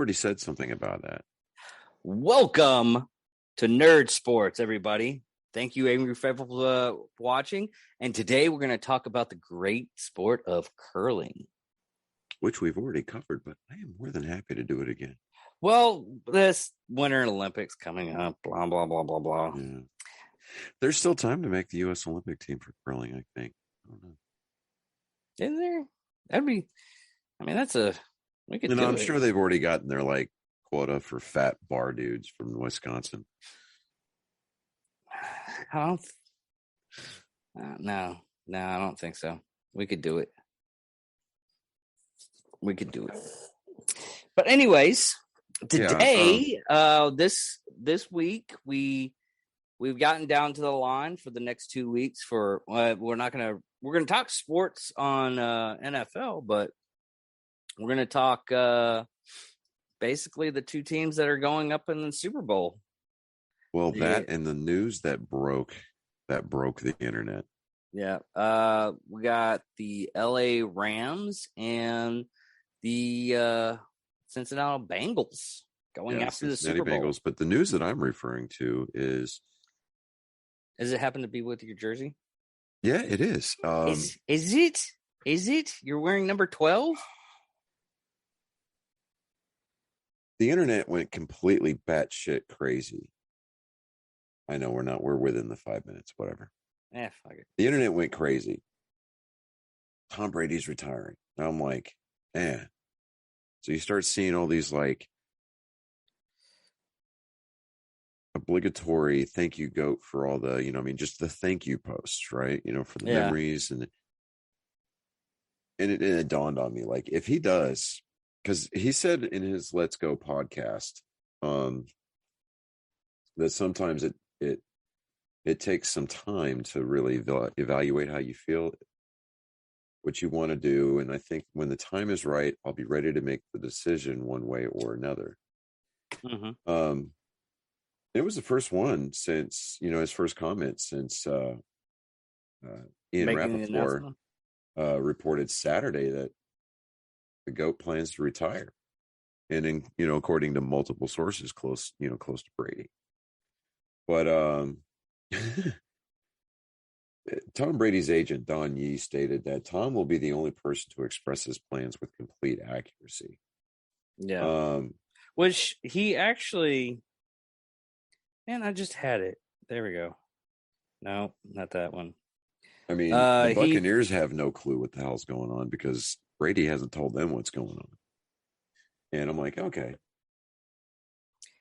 already said something about that. Welcome to Nerd Sports, everybody. Thank you, Angry Fred, for watching. And today we're going to talk about the great sport of curling. Which we've already covered, but I am more than happy to do it again. Well, this Winter Olympics coming up, blah, blah, blah, blah, blah. Yeah. There's still time to make the U.S. Olympic team for curling, I think. I don't know. Isn't there? That'd be, I mean, that's a, we could do I'm it. sure they've already gotten their, quota for fat bar dudes from Wisconsin. I don't, no, I don't think so. We could do it. But anyways, today, this week, we've gotten down to the line for the next 2 weeks for, we're going to talk sports on NFL, but we're going to talk basically the two teams that are going up in the Super Bowl. Well, that and the news that broke the internet. Yeah. We got the LA Rams and the Cincinnati Bengals going after the Super Bowl. Bengals, but the news that I'm referring to is... Does it happen to be with your jersey? Yeah, it is. Is it? You're wearing number 12? The internet went completely batshit crazy. I know we're within the 5 minutes, whatever. Fuck it. The internet went crazy. Tom Brady's retiring. And I'm like, man. So you start seeing all these obligatory thank you GOAT for all the, just the thank you posts, right? For the memories and it dawned on me, if he does, because he said in his Let's Go podcast, that sometimes it takes some time to really evaluate how you feel, what you want to do. And I think when the time is right, I'll be ready to make the decision one way or another. Mm-hmm. It was the first one since, his first comment since Ian Rappaport reported Saturday that the GOAT plans to retire. And according to multiple sources close to Brady. But Tom Brady's agent, Don Yee, stated that Tom will be the only person to express his plans with complete accuracy. Yeah. Which he actually... Man, I just had it. There we go. No, not that one. I mean, the Buccaneers have no clue what the hell's going on because Brady hasn't told them what's going on. And I'm like, okay.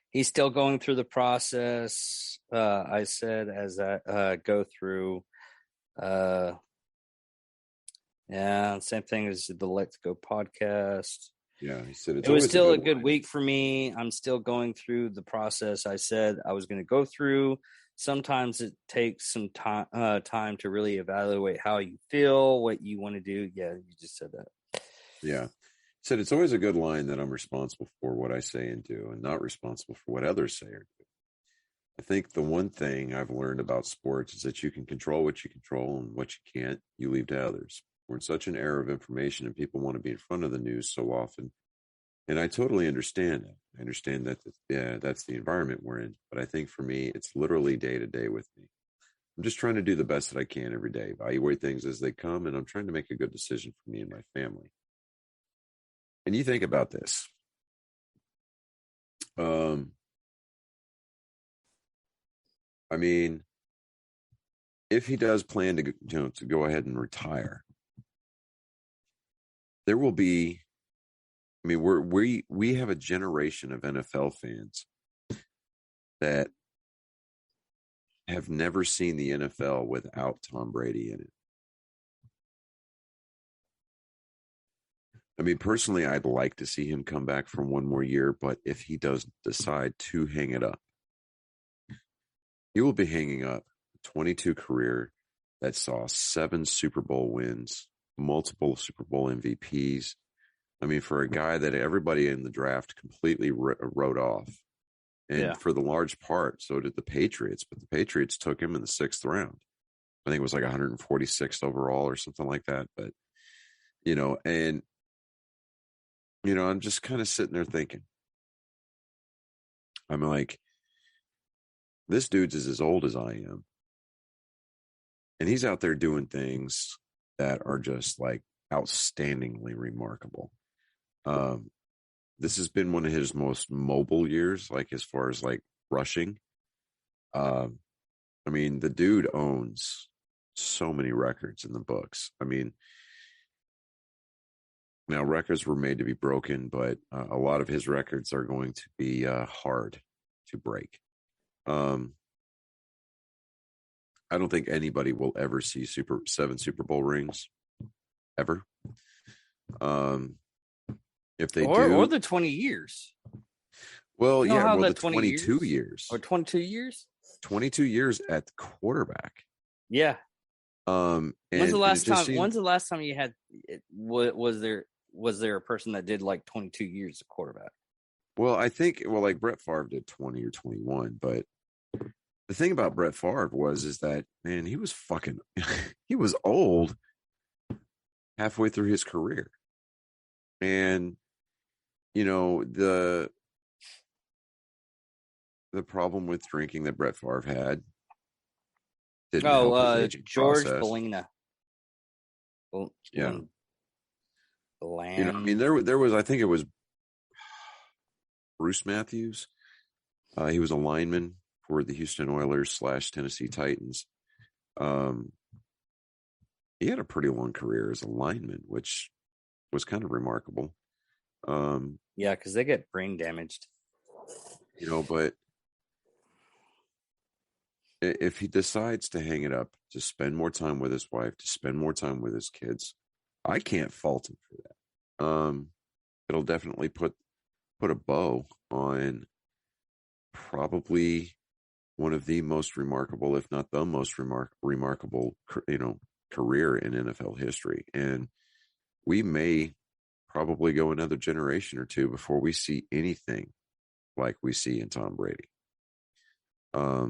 He's still going through the process. I said as I go through. Same thing as the Let's Go podcast. Yeah, he said it was still a good week for me. I'm still going through the process I said I was going to go through. Sometimes it takes some time to really evaluate how you feel, what you want to do. Yeah, you just said that. Yeah. He said it's always a good line that I'm responsible for what I say and do and not responsible for what others say or do. I think the one thing I've learned about sports is that you can control what you control and what you can't, you leave to others. We're in such an era of information and people want to be in front of the news so often. And I totally understand it. I understand that that's the environment we're in. But I think for me, it's literally day to day with me. I'm just trying to do the best that I can every day, evaluate things as they come, and I'm trying to make a good decision for me and my family. And you think about this. I mean, if he does plan to go ahead and retire, there will be. I mean, we have a generation of NFL fans that have never seen the NFL without Tom Brady in it. I mean, personally, I'd like to see him come back for one more year, but if he does decide to hang it up, he will be hanging up a 22 career that saw 7 Super Bowl wins, multiple Super Bowl MVPs. I mean, for a guy that everybody in the draft completely wrote off. And for the large part, so did the Patriots. But the Patriots took him in the 6th round. I think it was like 146th overall or something like that. But, I'm just kind of sitting there thinking, I'm like, this dude's is as old as I am. And he's out there doing things that are just like outstandingly remarkable. This has been one of his most mobile years, like as far as like rushing. I mean, the dude owns so many records in the books. I mean, now records were made to be broken, but a lot of his records are going to be hard to break. I don't think anybody will ever see seven Super Bowl rings ever. If they do, or the 20 years. Well, yeah, well, the 22 years or 22 years, 22 years at the quarterback. Yeah. And when's the last time? When's the last time you had? Was there a person that did like 22 years of quarterback? Well, I think like Brett Favre did 20 or 21, but the thing about Brett Favre is that, man, he was he was old halfway through his career. And, you know, the problem with drinking that Brett Favre had didn't help his aging George process. Bellina. Yeah. Bland. You know, I mean, there was, I think it was Bruce Matthews. He was a lineman for the Houston Oilers / Tennessee Titans. He had a pretty long career as a lineman, which was kind of remarkable. Yeah, because they get brain damaged. You know, but if he decides to hang it up, to spend more time with his wife, to spend more time with his kids, I can't fault him for that. It'll definitely put a bow on probably one of the most remarkable, if not the most remarkable, career in NFL history. And we may probably go another generation or two before we see anything like we see in Tom Brady. I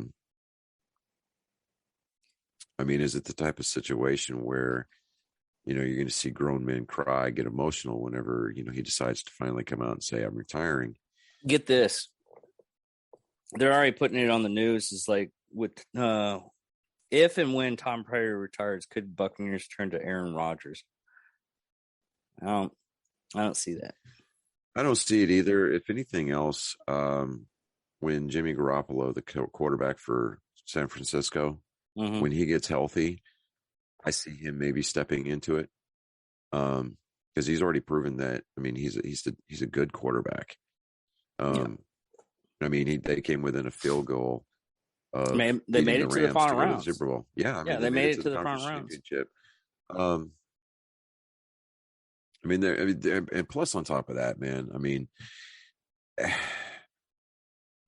mean, is it the type of situation where, you know, you're going to see grown men cry, get emotional whenever, you know, he decides to finally come out and say, I'm retiring? Get this. They're already putting it on the news. It's like, with if and when Tom Brady retires, could Buccaneers turn to Aaron Rodgers? I don't see that. I don't see it either. If anything else, when Jimmy Garoppolo, the quarterback for San Francisco, when he gets healthy, I see him maybe stepping into it, because he's already proven that. I mean, he's a good quarterback. I mean, they came within a field goal. They made it to the final round. Super Bowl. Yeah, I mean, they made it to the final round. I mean, and plus on top of that, man, I mean,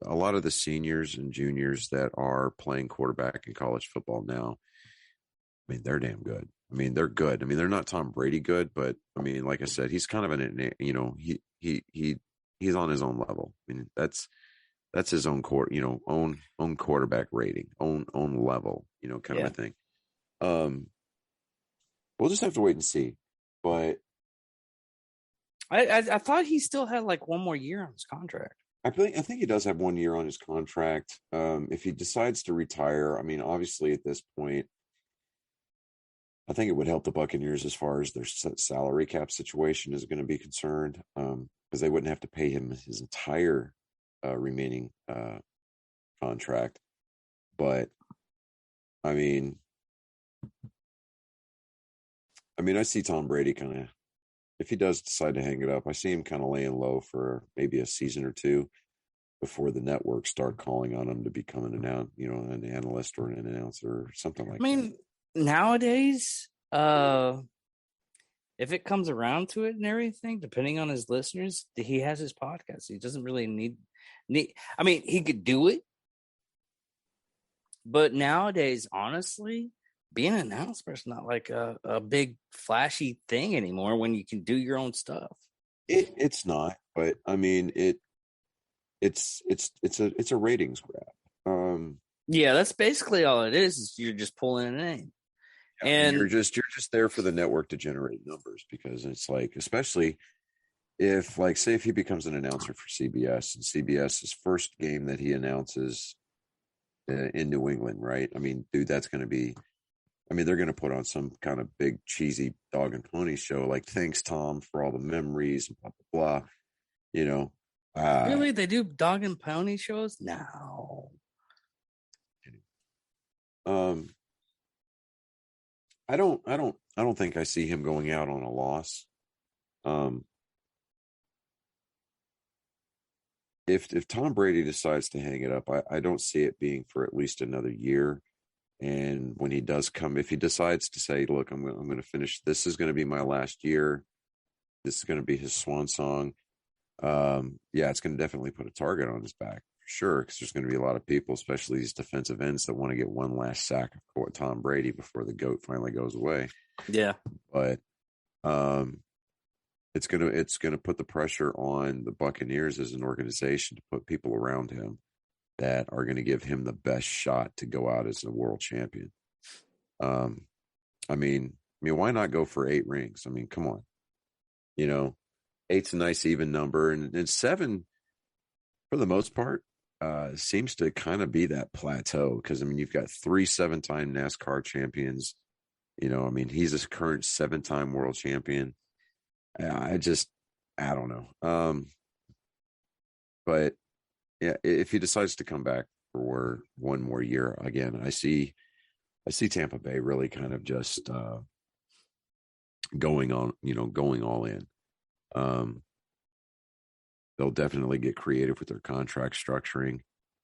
a lot of the seniors and juniors that are playing quarterback in college football now, I mean, they're damn good. I mean, they're good. I mean, they're not Tom Brady good, but I mean, like I said, he's kind of he's on his own level. I mean, that's his own own quarterback rating, own level, kind of a thing. We'll just have to wait and see. But I thought he still had like one more year on his contract. I think he does have 1 year on his contract. If he decides to retire, I mean, obviously at this point, I think it would help the Buccaneers as far as their salary cap situation is going to be concerned, because they wouldn't have to pay him his entire remaining contract. But I mean, I see Tom Brady kind of, if he does decide to hang it up, I see him kind of laying low for maybe a season or two before the networks start calling on him to become an analyst or an announcer or something like that. I mean, nowadays, if it comes around to it and everything, depending on his listeners, he has his podcast. He doesn't really need. I mean, he could do it, but nowadays, honestly, being an announcer is not like a big flashy thing anymore when you can do your own stuff. It's not, but I mean, it's a ratings grab. Yeah, that's basically all it is you're just pulling a name. And you're just there for the network to generate numbers, because it's like, especially if like say if he becomes an announcer for CBS and CBS's first game that he announces in New England, right? I mean, dude, that's going to be. I mean, they're going to put on some kind of big cheesy dog and pony show, like thanks Tom for all the memories, blah blah blah. You know, Really, they do dog and pony shows? No. I don't think I see him going out on a loss. If Tom Brady decides to hang it up, I don't see it being for at least another year. And when he does come, if he decides to say, "Look, I'm going to finish. This is going to be my last year. This is going to be his swan song." Yeah, it's going to definitely put a target on his back for sure. Because there's going to be a lot of people, especially these defensive ends, that want to get one last sack of Tom Brady before the GOAT finally goes away. Yeah, but it's gonna put the pressure on the Buccaneers as an organization to put people around him that are going to give him the best shot to go out as a world champion. I mean, why not go for 8 rings? I mean, come on, 8's a nice even number, and 7, for the most part, seems to kind of be that plateau. Because I mean, you've got 3 7-time NASCAR champions. I mean, he's a current 7-time world champion. I don't know. But yeah, if he decides to come back for one more year, again, I see Tampa Bay really kind of just going all in. They'll definitely get creative with their contract structuring.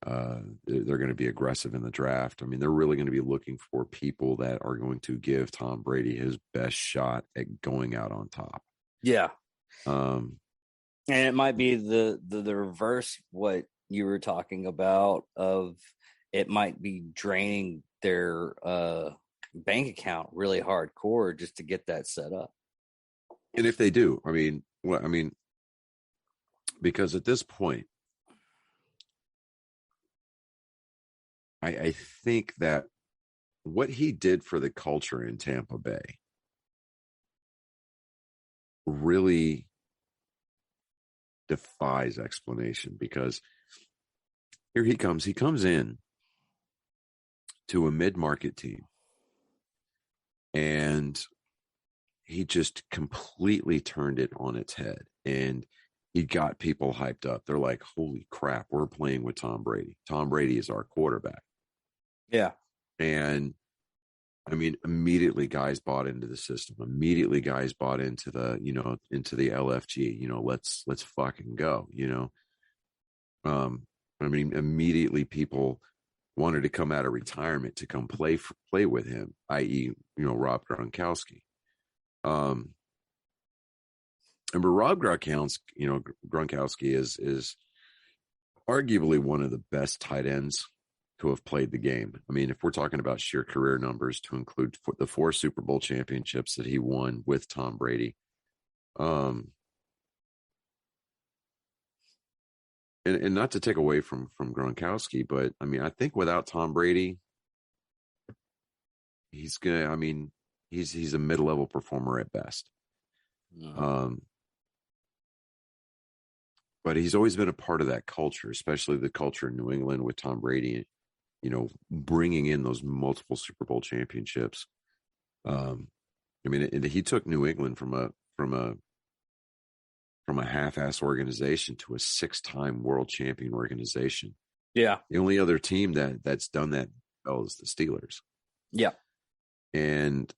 They're going to be aggressive in the draft. I mean, they're really going to be looking for people that are going to give Tom Brady his best shot at going out on top. Yeah. And it might be the reverse what you were talking about, of it might be draining their bank account really hardcore just to get that set up. And if they do, because at this point, I think that what he did for the culture in Tampa Bay really defies explanation, because here he comes in to a mid-market team, and he just completely turned it on its head, and he got people hyped up. They're like, holy crap, we're playing with Tom Brady. Tom Brady is our quarterback. Yeah. And I mean, immediately guys bought into the system. Immediately guys bought into the, into the LFG, let's fucking go, I mean, immediately people wanted to come out of retirement to come play with him, i.e., Rob Gronkowski. And but Rob Gronkowski is arguably one of the best tight ends to have played the game. I mean, if we're talking about sheer career numbers, to include the 4 Super Bowl championships that he won with Tom Brady. And not to take away from Gronkowski, but I mean, I think without Tom Brady, he's a mid-level performer at best. But he's always been a part of that culture, especially the culture in New England with Tom Brady, bringing in those multiple Super Bowl championships. I mean, he took New England from a half-ass organization to a 6-time world champion organization. Yeah. The only other team that's done that is the Steelers. Yeah. And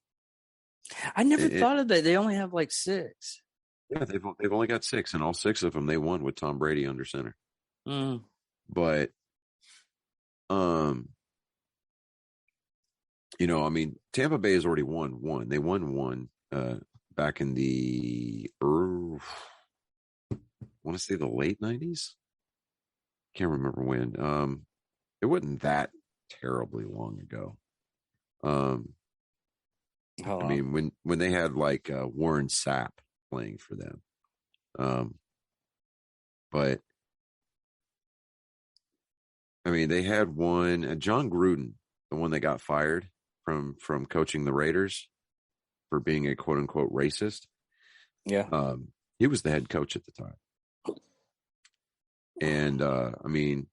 I never thought of that. They only have like 6. Yeah, they've only got 6, and all 6 of them they won with Tom Brady under center. But, I mean, Tampa Bay has already won one. They won one back in the I want to say the late 90s. Can't remember when. It wasn't that terribly long ago. I mean, when they had like Warren Sapp playing for them. But I mean, they had one, John Gruden, the one that got fired from coaching the Raiders for being a quote unquote racist. Yeah. He was the head coach at the time. And I mean,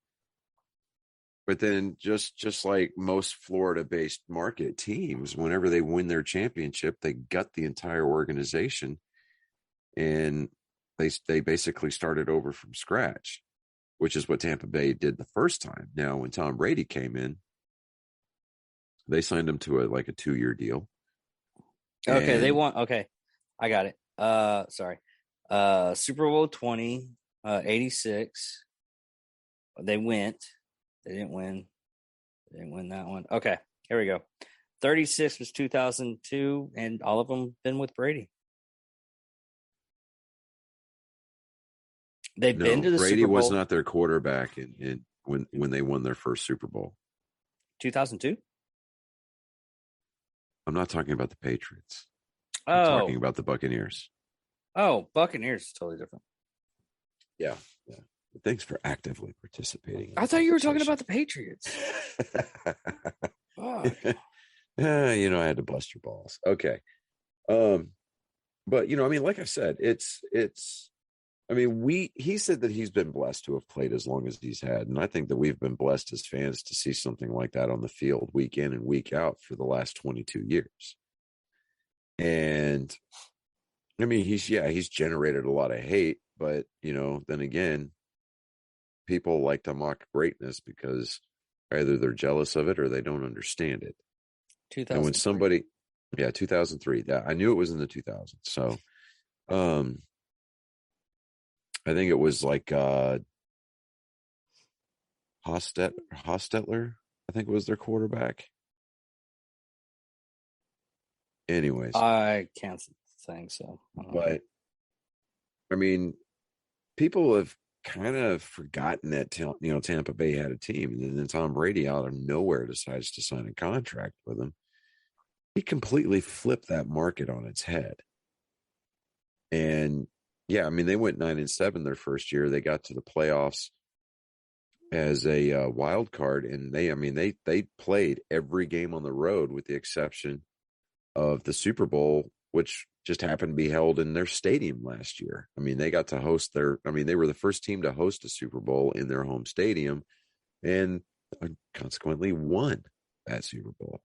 but then just like most Florida-based market teams, whenever they win their championship, they gut the entire organization, and they basically started over from scratch, which is what Tampa Bay did the first time. Now, when Tom Brady came in, they signed him to a 2-year deal. Okay, they won. Okay, I got it. Sorry. Super Bowl 20, 86. They went. They didn't win. They didn't win that one. Okay, here we go. 36 was 2002, and all of them been with Brady. They've been to the Brady Super Bowl. was not their quarterback in when they won their first Super Bowl. 2002? I'm not talking about the Patriots. Oh. I'm talking about the Buccaneers. Oh, Buccaneers is totally different. Yeah. Thanks for actively participating. I thought you were talking about the Patriots. I had to bust your balls. Okay. But like I said, he said that he's been blessed to have played as long as he's had. And I think that we've been blessed as fans to see something like that on the field week in and week out for the last 22 years. And he's generated a lot of hate, but then again, people like to mock greatness because either they're jealous of it or they don't understand it. 2003. And when 2003, I knew it was in the 2000s. So, I think it was like Hostetler, I think was their quarterback. Anyways, I can't think so. But people have kind of forgotten that Tampa Bay had a team, and then Tom Brady out of nowhere decides to sign a contract with them. He completely flipped that market on its head. And they went 9-7 their first year. They got to the playoffs as a wild card, and they played every game on the road with the exception of the Super Bowl, which just happened to be held in their stadium last year. They got to host they were the first team to host a Super Bowl in their home stadium and consequently won that Super Bowl.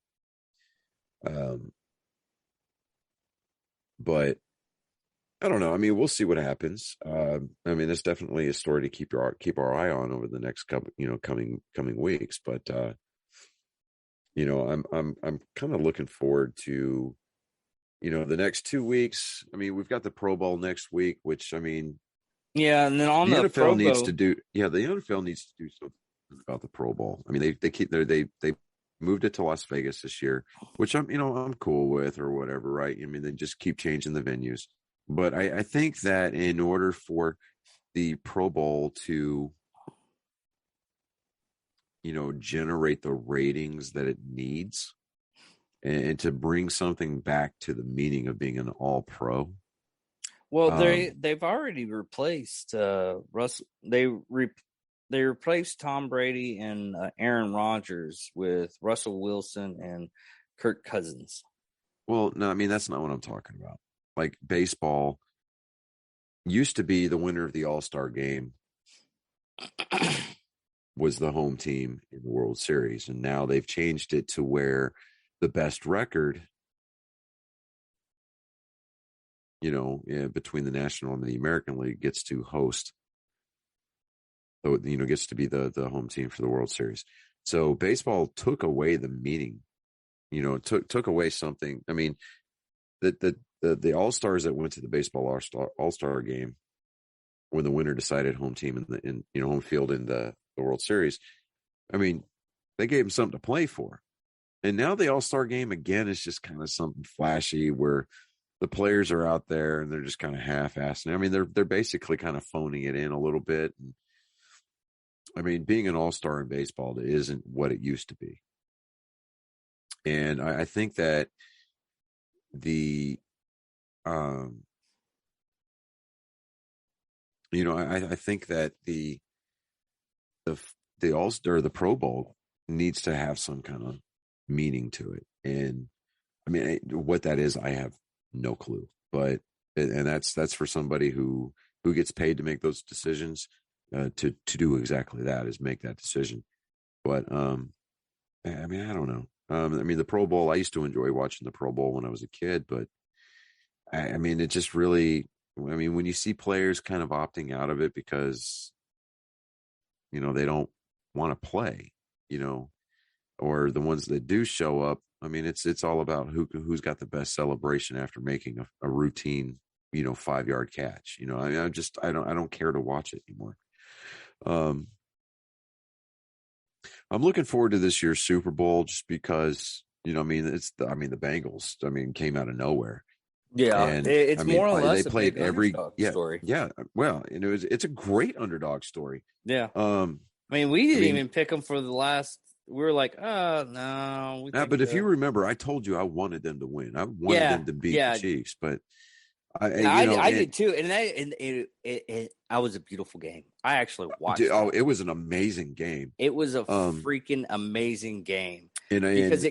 But I don't know. We'll see what happens. It's definitely a story to keep our eye on over the next coming weeks. But I'm kind of looking forward to the next 2 weeks. We've got the Pro Bowl next week, which and then on the NFL Pro needs Bowl, to do. Yeah, the NFL needs to do something about the Pro Bowl. They moved it to Las Vegas this year, which I'm cool with or whatever, right? They just keep changing the venues. But I think that in order for the Pro Bowl to generate the ratings that it needs and to bring something back to the meaning of being an all pro. Well, they've already replaced Russell. They replaced Tom Brady and Aaron Rodgers with Russell Wilson and Kirk Cousins. Well, no, that's not what I'm talking about. Like baseball used to be the winner of the All-Star game was the home team in the World Series. And now they've changed it to where the best record, between the National and the American League gets to host, gets to be the home team for the World Series. So baseball took away the meaning, took away something. The All-Stars that went to the baseball All-Star game when the winner decided home team in home field in the World Series, they gave them something to play for. And now the All-Star game again is just kind of something flashy where the players are out there and they're just kind of half-assing. They're basically kind of phoning it in a little bit. And, being an all-star in baseball isn't what it used to be. And I think that I think that the All-Star, the Pro Bowl needs to have some kind of meaning to it. And what that is, I have no clue. But and that's for somebody who gets paid to make those decisions, to do exactly that, is make that decision. But I mean, I don't know. I mean, the Pro Bowl, I used to enjoy watching the Pro Bowl when I was a kid, but I mean, it just really, I mean, when you see players kind of opting out of it because, they don't want to play, or the ones that do show up, I mean, it's all about who's got the best celebration after making a routine, 5-yard catch. I mean, I don't care to watch it anymore. I'm looking forward to this year's Super Bowl just because, I mean, the Bengals, I mean, came out of nowhere. Yeah, And it's I mean, more or less they played every yeah, story. yeah. Well, it's a great underdog story. Yeah. I mean, we didn't even pick them for the last. We were like, oh no. But if you remember, I told you I wanted them to win. I wanted them to beat the Chiefs, but I did too. And I was a beautiful game. I actually watched. It was an amazing game. It was a freaking amazing game because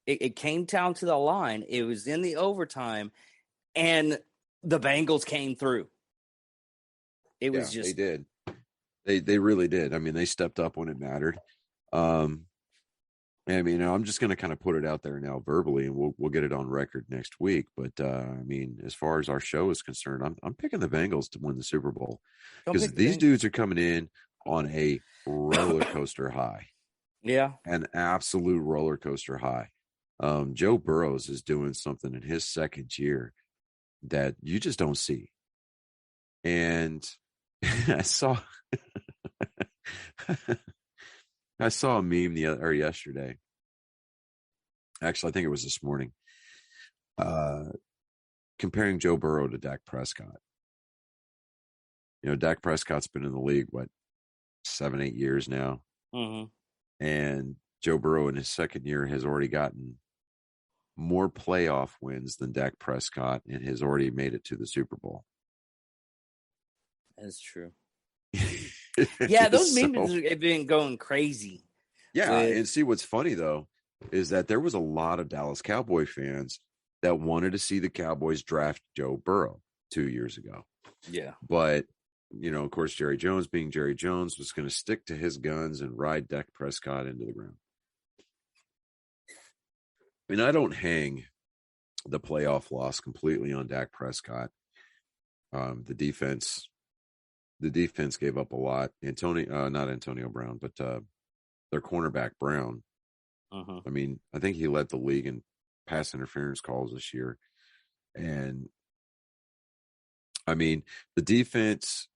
it came down to the line. It was in the overtime, and the Bengals came through. It was just they did. They really did. I mean, they stepped up when it mattered. I mean, I'm just going to kind of put it out there now verbally, and we'll get it on record next week. But I mean, as far as our show is concerned, I'm picking the Bengals to win the Super Bowl because these dudes are coming in on a roller coaster high. Yeah, an absolute roller coaster high. Joe Burrows is doing something in his second year that you just don't see. And I saw a meme yesterday. Actually, I think it was this morning. Comparing Joe Burrow to Dak Prescott. Dak Prescott's been in the league, 7-8 years now. Mm-hmm. And Joe Burrow in his second year has already gotten more playoff wins than Dak Prescott and has already made it to the Super Bowl. That's true. Yeah, those memes have been going crazy. Yeah, and see what's funny though is that there was a lot of Dallas Cowboy fans that wanted to see the Cowboys draft Joe Burrow 2 years ago. Yeah. But, of course, Jerry Jones, being Jerry Jones, was going to stick to his guns and ride Dak Prescott into the ground. I mean, I don't hang the playoff loss completely on Dak Prescott. The defense gave up a lot. Not Antonio Brown, but their cornerback Brown. Uh-huh. I mean, I think he led the league in pass interference calls this year. And I mean, the defense,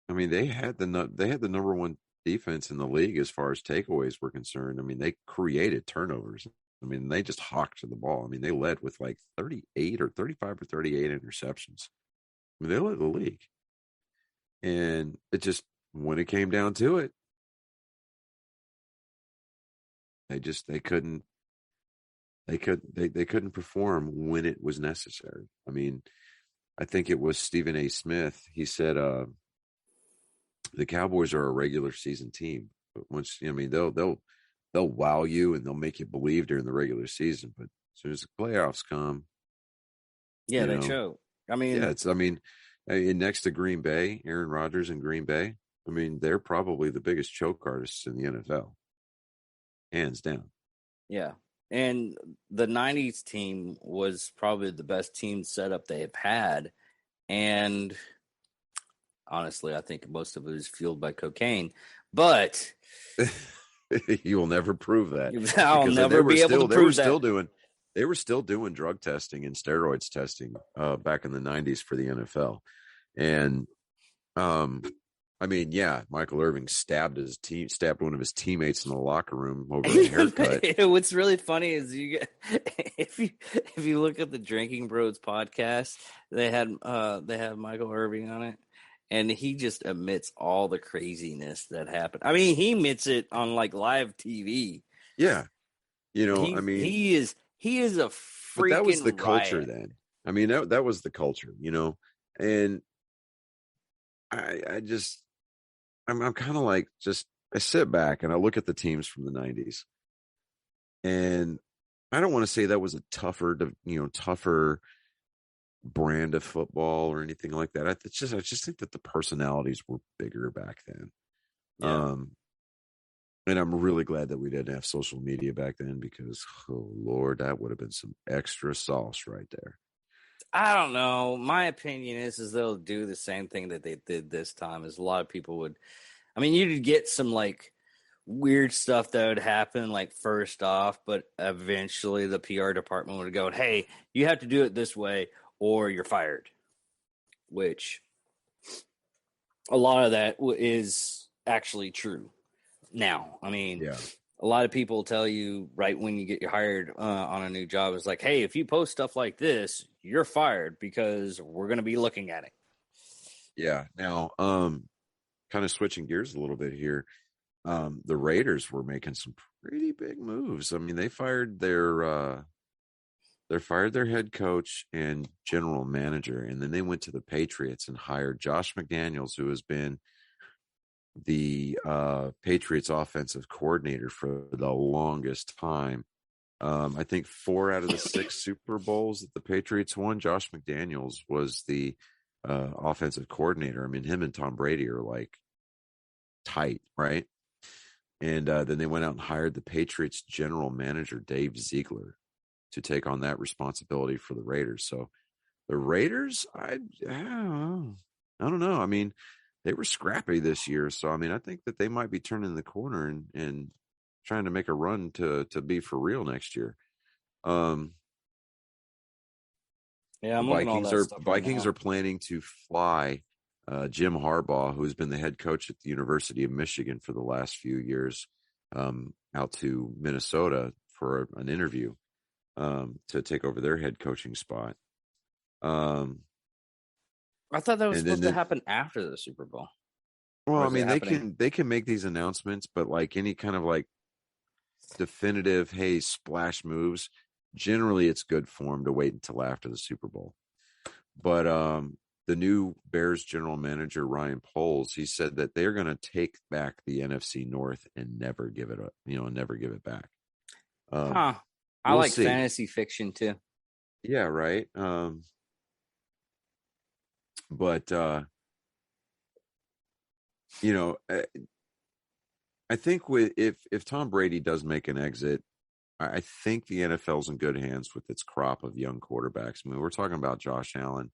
I mean, they had the number one defense in the league as far as takeaways were concerned. I mean, they created turnovers. I mean, they just hawked to the ball. I mean, they led with like 38 or 35 or 38 interceptions. I mean, they led the league. And it just, when it came down to it, they couldn't perform when it was necessary. I mean, I think it was Stephen A. Smith. He said, the Cowboys are a regular season team, but once, I mean, they'll wow you and they'll make you believe during the regular season, but as soon as the playoffs come, they choke. I mean, next to Green Bay, Aaron Rodgers and Green Bay, I mean, they're probably the biggest choke artists in the NFL, hands down. Yeah. And the 90s team was probably the best team setup they have had. And honestly, I think most of it is fueled by cocaine. But you will never prove that. I'll never be able to prove that. They were still doing drug testing and steroids testing back in the 90s for the NFL. And I mean, yeah, Michael Irvin stabbed one of his teammates in the locker room over a haircut. What's really funny is if you look at the Drinking Bros podcast, they had Michael Irvin on it, and he just admits all the craziness that happened. I mean, he admits it on like live TV. Yeah, I mean, he is a freaking. But that was the riot. culture then. I mean, that was the culture, and I'm kind of like, I sit back and I look at the teams from the 90s, and I don't want to say that was a tougher brand of football or anything like that. I just think that the personalities were bigger back then. Yeah. And I'm really glad that we didn't have social media back then because, oh Lord, that would have been some extra sauce right there. I don't know. My opinion is they'll do the same thing that they did this time. As a lot of people would. I mean, you'd get some like weird stuff that would happen, like first off, but eventually the PR department would go, "Hey, you have to do it this way, or you're fired." Which a lot of that is actually true. Now, I mean, Yeah. a lot of people tell you right when you get hired on a new job is like, hey, if you post stuff like this, you're fired because we're going to be looking at it. Yeah. Now, kind of switching gears a little bit here. The Raiders were making some pretty big moves. I mean, they fired their head coach and general manager, and then they went to the Patriots and hired Josh McDaniels, who has been the Patriots offensive coordinator for the longest time. I think 4 out of the 6 Super Bowls that the Patriots won, Josh McDaniels was the offensive coordinator. I mean, him and Tom Brady are like tight, right? And then they went out and hired the Patriots general manager, Dave Ziegler, to take on that responsibility for the Raiders. So the Raiders, I don't know. I mean, they were scrappy this year. So, I mean, I think that they might be turning the corner and trying to make a run to be for real next year. Yeah, I'm looking at all that stuff right Vikings now. are planning to fly Jim Harbaugh, who's been the head coach at the University of Michigan for the last few years, out to Minnesota for an interview to take over their head coaching spot. I thought that was supposed to happen after the Super Bowl. Well, I mean, they can make these announcements, but like any kind of like definitive, hey, splash moves, generally it's good form to wait until after the Super Bowl. But the new Bears general manager, Ryan Poles, he said that they're going to take back the NFC North and never give it up, never give it back. I like fantasy fiction too. Yeah, right. But I think if Tom Brady does make an exit, I think the NFL's in good hands with its crop of young quarterbacks. I mean, we're talking about Josh Allen,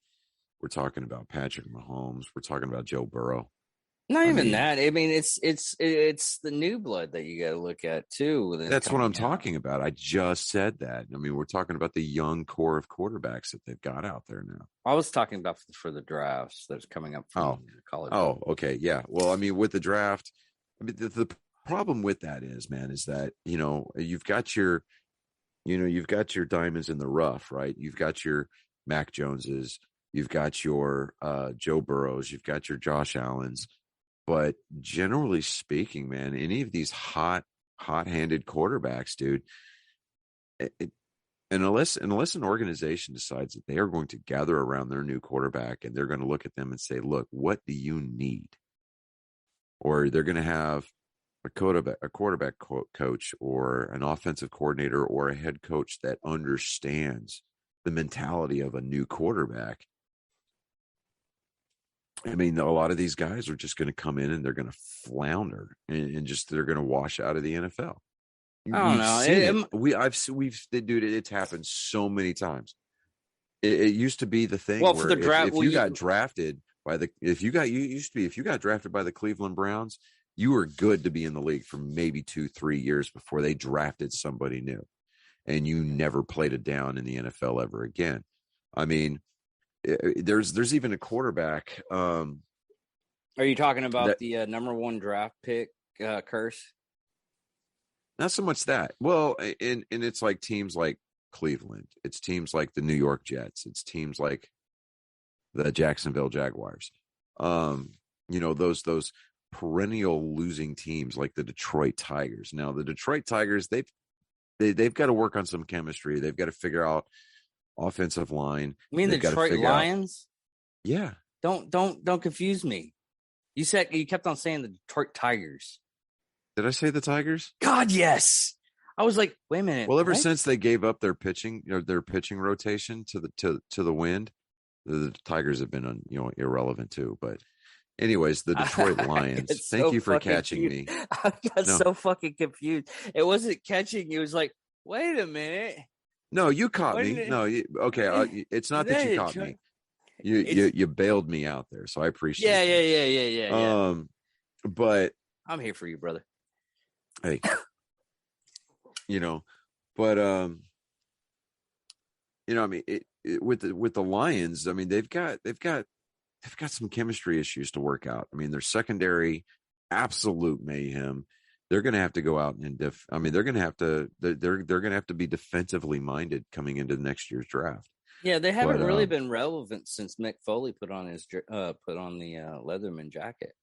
we're talking about Patrick Mahomes, we're talking about Joe Burrow. Not even that. I mean, it's the new blood that you got to look at too. That's what I'm talking about. I just said that. I mean, we're talking about the young core of quarterbacks that they've got out there now. I was talking about for the drafts that's coming up from college. Oh, okay, yeah. Well, I mean, with the draft, I mean, the problem with that is that you've got your diamonds in the rough, right? You've got your Mac Joneses, you've got your Joe Burrows, you've got your Josh Allens. But generally speaking, man, any of these hot-handed quarterbacks, dude, unless an organization decides that they are going to gather around their new quarterback and they're going to look at them and say, look, what do you need? Or they're going to have a quarterback coach or an offensive coordinator or a head coach that understands the mentality of a new quarterback. I mean, a lot of these guys are just going to come in and they're going to flounder and just they're going to wash out of the NFL. I don't know. Dude, it's happened so many times. It used to be the thing. Well, for the draft, if you got drafted by if you got drafted by the Cleveland Browns, you were good to be in the league for maybe 2-3 years before they drafted somebody new, and you never played it down in the NFL ever again. I mean, there's even a quarterback. Are you talking about the number 1 draft pick curse? Not so much that. Well, and it's like teams like Cleveland. It's teams like the New York Jets. It's teams like the Jacksonville Jaguars. Those perennial losing teams like the Detroit Tigers. Now, the Detroit Tigers, they've got to work on some chemistry. They've got to figure out offensive line. You mean the Detroit Lions? Yeah. Don't confuse me. You kept on saying the Detroit Tigers. Did I say the Tigers? God, yes. I was like, wait a minute. Well, ever since they gave up their pitching rotation to the wind, The Tigers have been irrelevant too. But anyways, the Detroit Lions. So Thank you for catching me. I got so fucking confused. It wasn't catching you. It was like, wait a minute. No, you caught me. No, okay. It's not that you caught me. You bailed me out there, so I appreciate it. Yeah. But I'm here for you, brother. Hey, but I mean, with the Lions, I mean, they've got some chemistry issues to work out. I mean, their secondary, absolute mayhem. They're going to have to go out and they're going to have to be defensively minded coming into next year's draft. Yeah, they haven't really been relevant since Mick Foley put on the Leatherman jacket.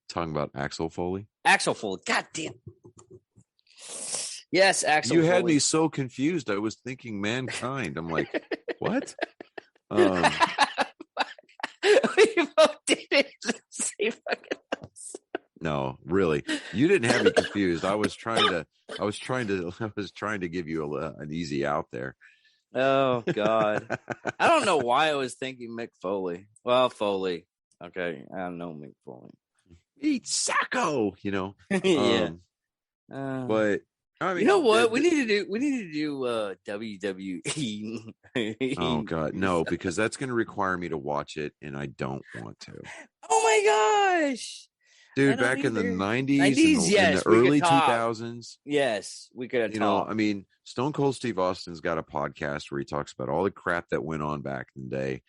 Talking about Axel Foley. Axel Foley, goddamn. Yes, Axel. You Foley. had me so confused. I was thinking Mankind. I'm like, what? We both did it. No, really, you didn't have me confused. I was trying to give you an easy out there. Oh God, I don't know why I was thinking Mick Foley. Well, Foley. Okay, I don't know Mick Foley. Eat Sacco, Yeah. But I mean, you know what? We need to do WWE. Oh God, no, because that's going to require me to watch it, and I don't want to. Oh my gosh, dude! Back in the 90s, in the early 2000s, yes, we could have. I mean, Stone Cold Steve Austin's got a podcast where he talks about all the crap that went on back in the day.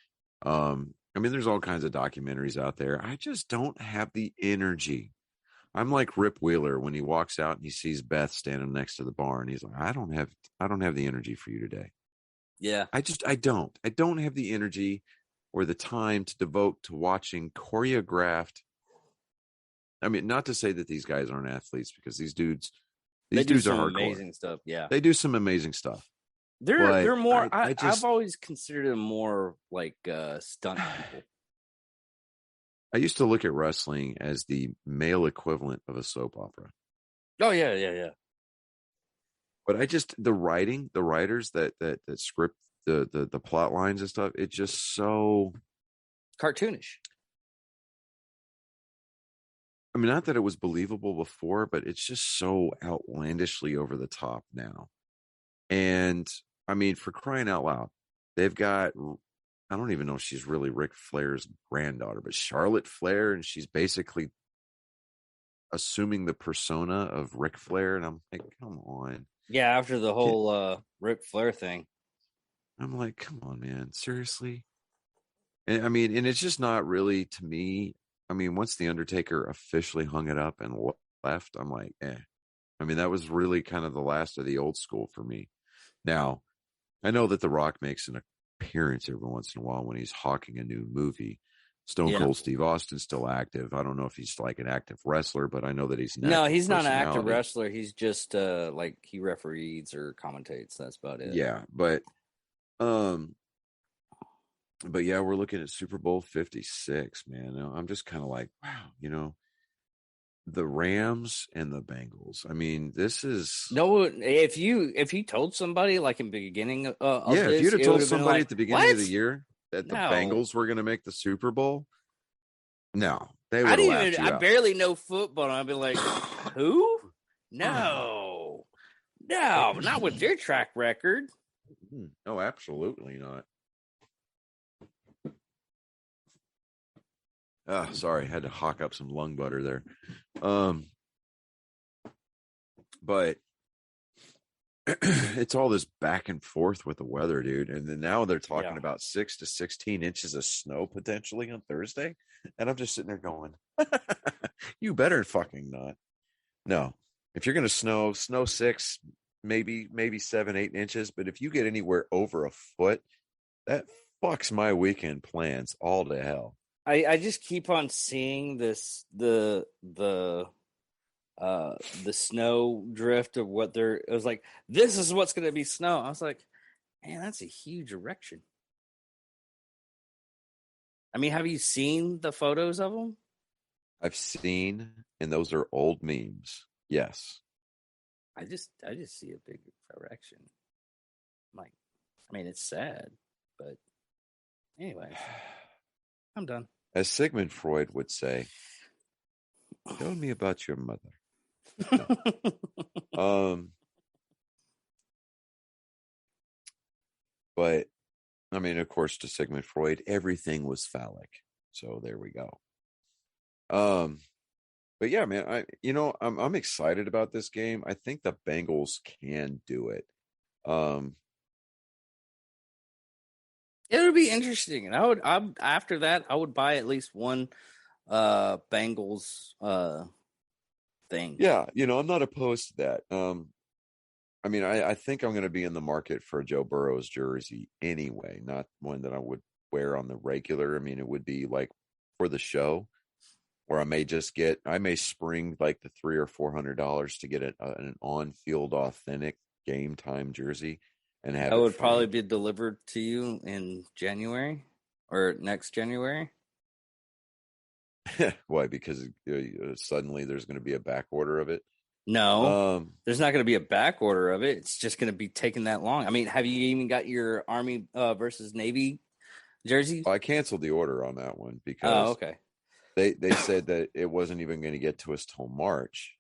I mean, there's all kinds of documentaries out there. I just don't have the energy. I'm like Rip Wheeler when he walks out and he sees Beth standing next to the bar, and he's like, I don't have the energy for you today. Yeah. I don't have the energy or the time to devote to watching choreographed. I mean, not to say that these guys aren't athletes, because these dudes are hardcore. Amazing stuff. Yeah. They do some amazing stuff. They're more. I've always considered them more like stunt people. I used to look at wrestling as the male equivalent of a soap opera. Oh yeah. But the writers that script the plot lines and stuff, it's just so cartoonish. I mean, not that it was believable before, but it's just so outlandishly over the top now. And I mean, for crying out loud, they've got, I don't even know if she's really Ric Flair's granddaughter, but Charlotte Flair, and she's basically assuming the persona of Ric Flair. And I'm like, come on. Yeah, after the whole Ric Flair thing. I'm like, come on, man. Seriously? And I mean, and it's just not really, to me, I mean, once The Undertaker officially hung it up and left, I'm like, eh. I mean, that was really kind of the last of the old school for me. Now, I know that The Rock makes an appearance every once in a while when he's hawking a new movie. Stone Cold Steve Austin's still active. I don't know if he's like an active wrestler, but I know that he's not an active wrestler. He's just like he referees or commentates. That's about it. Yeah, but yeah, we're looking at Super Bowl 56, man. I'm just kind of like, wow, the Rams and the Bengals. I mean, this is if you told somebody like in the beginning of this, if you'd have told somebody at the beginning of the year that the Bengals were going to make the Super Bowl, no, they would have laughed you out. I barely know football, and I'd be like, who? No, not with their track record. No, absolutely not. Sorry, had to hawk up some lung butter there. But it's all this back and forth with the weather, dude. And then now they're talking about 6 to 16 inches of snow potentially on Thursday. And I'm just sitting there going, you better fucking not. No, if you're going to snow 6, maybe 7, 8 inches. But if you get anywhere over a foot, that fucks my weekend plans all to hell. I just keep on seeing this the snow drift of what it was like, this is what's going to be snow. I was like, man, that's a huge erection. I mean, have you seen the photos of them? I've seen, and those are old memes. Yes. I just see a big erection. Like, I mean, it's sad, but Anyways, I'm done. As Sigmund Freud would say, tell me about your mother. No. But I mean, of course, to Sigmund Freud, everything was phallic. So there we go. But yeah, man, I'm excited about this game. I think the Bengals can do it. It would be interesting, and I'm after that, I would buy at least one Bengals thing. Yeah, I'm not opposed to that. I mean, I think I'm going to be in the market for a Joe Burrow's jersey anyway, not one that I would wear on the regular. I mean, it would be like for the show, or I may spring like the $300 or $400 to get an on-field authentic game time jersey and have That it would probably framed. be delivered to you in January or next January. Why? Because suddenly there's going to be a back order of it. No, there's not going to be a back order of it. It's just going to be taking that long. I mean, have you even got your Army versus Navy jersey? I canceled the order on that one Oh, because okay. they said that it wasn't even going to get to us till March.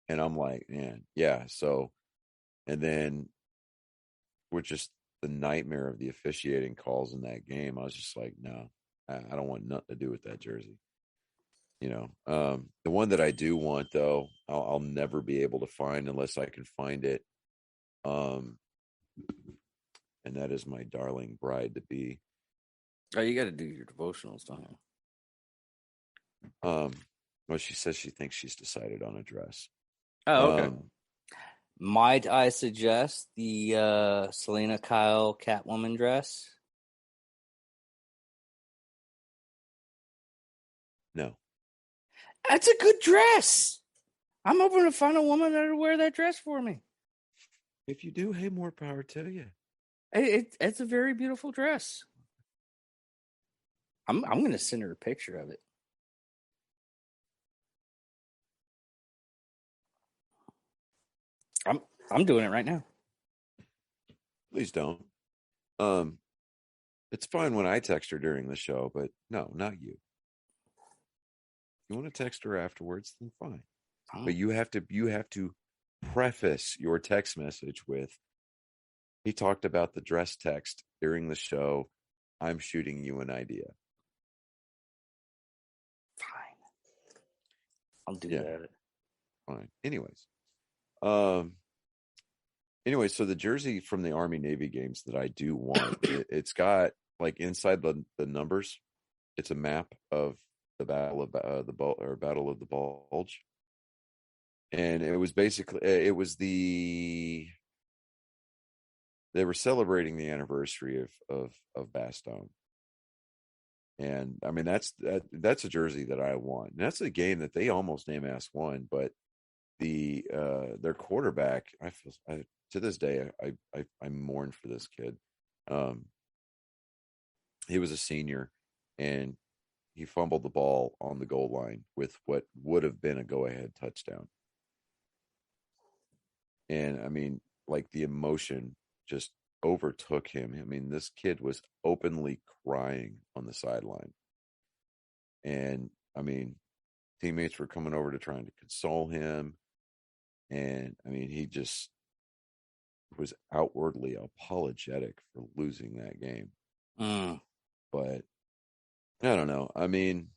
And I'm like, man, yeah. So, and then with just the nightmare of the officiating calls in that game, I was just like, no, I don't want nothing to do with that jersey. The one that I do want though, I'll never be able to find unless I can find it. And that is my darling bride to be. Oh, you got to do your devotionals, don't you? Well, she says she thinks she's decided on a dress. Oh, okay. Might I suggest the Selena Kyle Catwoman dress? No. That's a good dress. I'm hoping to find a woman that'll wear that dress for me. If you do, hey, more power to you. It's a very beautiful dress. I'm going to send her a picture of it. I'm doing it right now. Please don't. It's fine when I text her during the show, but no, not you. You want to text her afterwards, then fine. Oh. But you have to preface your text message with, he talked about the dress text during the show. I'm shooting you an idea. Fine. I'll do that. Fine. Anyways, so the jersey from the Army Navy games that I do want, it's got like inside the numbers, it's a map of the Battle of Battle of the Bulge, and it was basically they were celebrating the anniversary of Bastogne. And I mean that's a jersey that I want. And that's a game that they almost AMAS won, but their quarterback, to this day I mourn for this kid. He was a senior and he fumbled the ball on the goal line with what would have been a go-ahead touchdown. And I mean, like the emotion just overtook him. I mean, this kid was openly crying on the sideline. And I mean, teammates were coming over to trying to console him. And I mean, he just was outwardly apologetic for losing that game. But I don't know. I mean,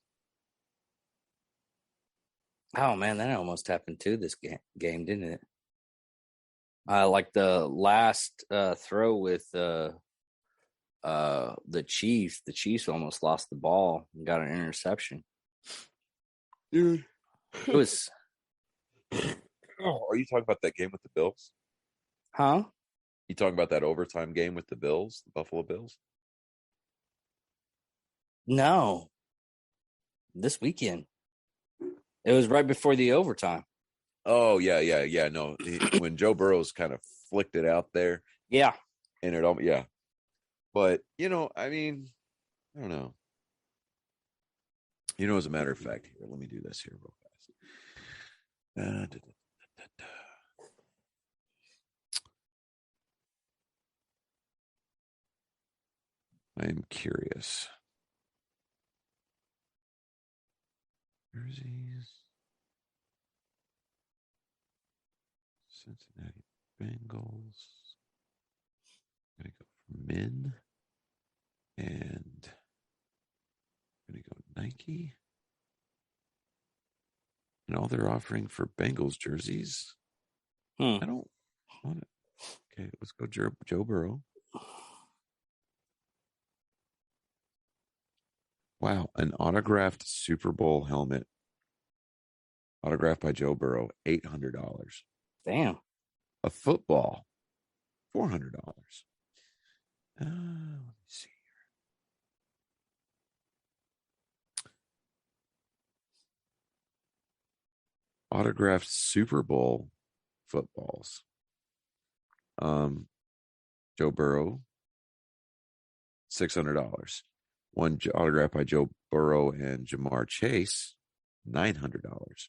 oh man, that almost happened to this game, didn't it? Like the last throw with the Chiefs. The Chiefs almost lost the ball and got an interception. Dude, it was. Oh, are you talking about that game with the Bills? Huh? You talking about that overtime game with the Bills, the Buffalo Bills? No. This weekend. It was right before the overtime. Oh, yeah. No, when Joe Burrow's kind of flicked it out there. Yeah. And it all, yeah. But, I mean, I don't know. As a matter of fact, here, let me do this here real fast. I am curious. Jerseys. Cincinnati Bengals. I'm going to go for men. And I'm going to go Nike. And all they're offering for Bengals jerseys. I don't want it. Okay, let's go Joe Burrow. Wow, an autographed Super Bowl helmet. Autographed by Joe Burrow, $800. Damn. A football, $400. Let me see here. Autographed Super Bowl footballs. Joe Burrow, $600. One autograph by Joe Burrow and Jamar Chase, $900.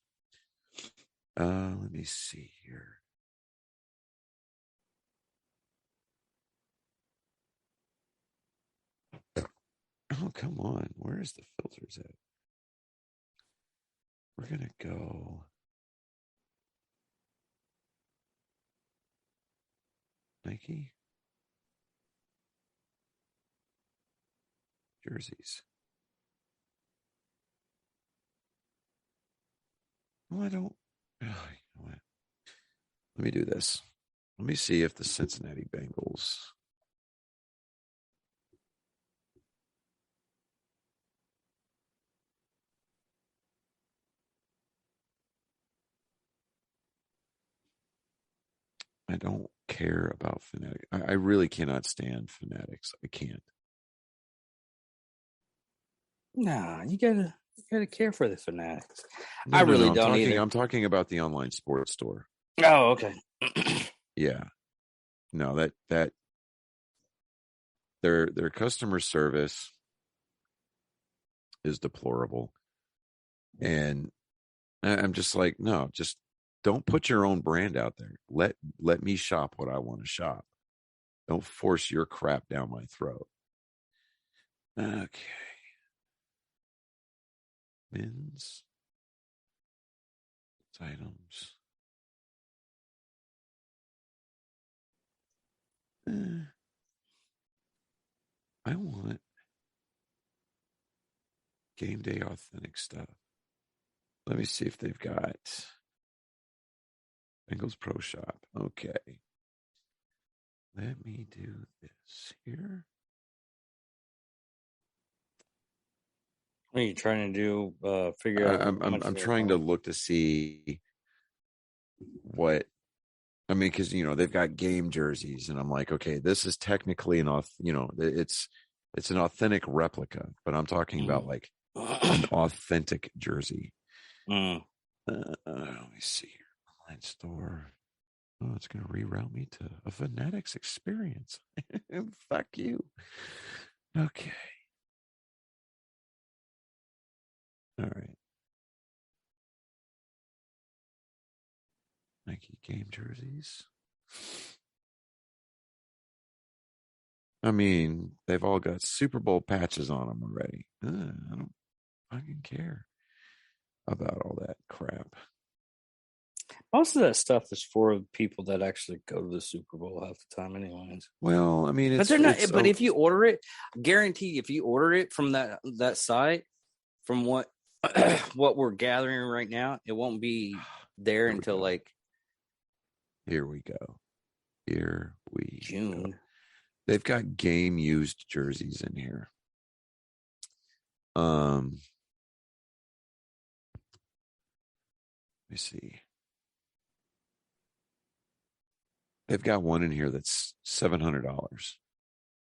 Let me see here. Oh, come on. Where's the filters at? We're going to go Nike. Jerseys. Well, I don't. Oh, you know what? Let me do this. Let me see if the Cincinnati Bengals. I don't care about Fanatics. I really cannot stand Fanatics. I can't. Nah, you gotta care for the Fanatics. No, I really I'm don't talking, either. I'm talking about the online sports store. Oh, okay. Yeah. No, that their customer service is deplorable. And I'm just like, no, just don't put your own brand out there. Let me shop what I want to shop. Don't force your crap down my throat. Okay. Men's items. I want game day authentic stuff. Let me see if they've got Bengals Pro Shop. Okay. Let me do this here. What are you trying to do? Figure out. I'm trying to look to see what. I mean, because they've got game jerseys, and I'm like, okay, this is technically it's an authentic replica, but I'm talking about like an authentic jersey. Mm. Let me see here. Online store. Oh, it's going to reroute me to a Fanatics experience. Fuck you. Okay. All right. Nike game jerseys. I mean, they've all got Super Bowl patches on them already. I don't fucking care about all that crap. Most of that stuff is for people that actually go to the Super Bowl half the time, anyways. Well, I mean, but they're not. But if you order it, guarantee if you order it from that site, from what what we're gathering right now, it won't be there until like. Here we go. June. Go. They've got game used jerseys in here. Let me see. They've got one in here that's $700.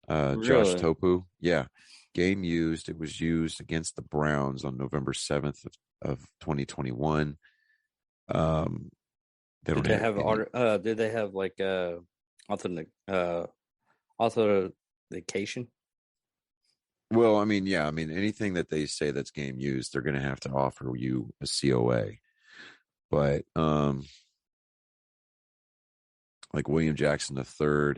Really? Josh Topu. Yeah. Game used. It was used against the Browns on November 7th of 2021. Did they have like authentication? Well, I mean, yeah. I mean, anything that they say that's game used, they're going to have to offer you a COA. But like William Jackson III,